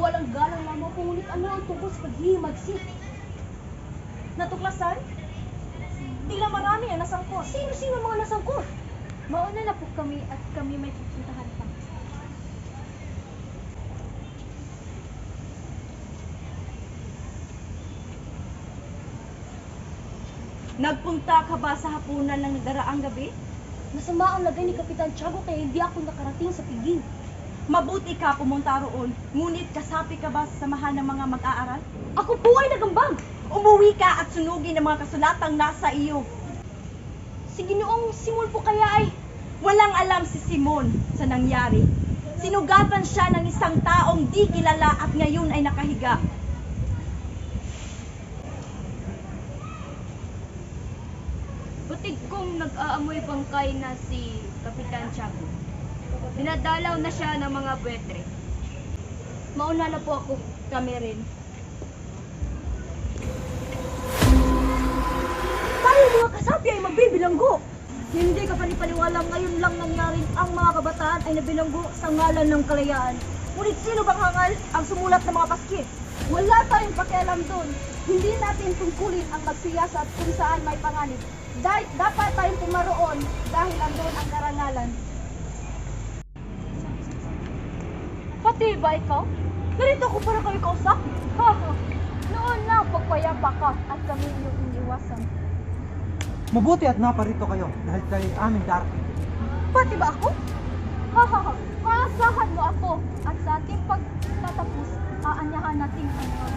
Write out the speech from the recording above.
Walang galang lamang ko, ngunit ano ang tungkol sa paghihimagsik? Natuklasan? Tila marami ang nasangkot. Sino-sino mga nasangkot? Mauna na po kami at kami may pupuntahan pa. Nagpunta ka ba sa hapunan ng nagdaraang gabi? Masama ang lagay ni Kapitan Tiago kaya hindi ako nakarating sa piging. Mabuti ka pumunta roon, ngunit kasapi ka ba sa samahan ng mga mag-aaral? Ako po ay nagambag! Umuwi ka at sunugin ang mga kasulatang nasa iyo. Si Ginoong Simon po kaya ay... Walang alam si Simon sa nangyari. Sinugatan siya ng isang taong di kilala at ngayon ay nakahiga. Butig kong nag-aamoy bangkay na si Kapitan Tiago. Dinadalaw na siya ng mga buwetre. Mauna na po ako. Kami rin. Tayo mga kasapi ay magbibilanggo! Hindi ka panipaniwalang ngayon lang nangyaring ang mga kabataan ay nabilanggo sa ngalan ng kalayaan. Ngunit sino bang hangal ang sumulat ng mga paskit? Wala tayong pakialam doon. Hindi natin tungkulin ang magsiyasat kung saan may panganib. Dapat tayong pumaroon dahil andun ang karangalan. Pati ba ikaw? Narito ako para kayo kausap? Haha, noon na pagpayapa ka at kami iyong iniwasan. Mabuti at naparito kayo dahil kayo aming darating. Pati ba ako? Hahaha, maasahan mo ako at sa ating pagtatapos, aanyahan natin ang mga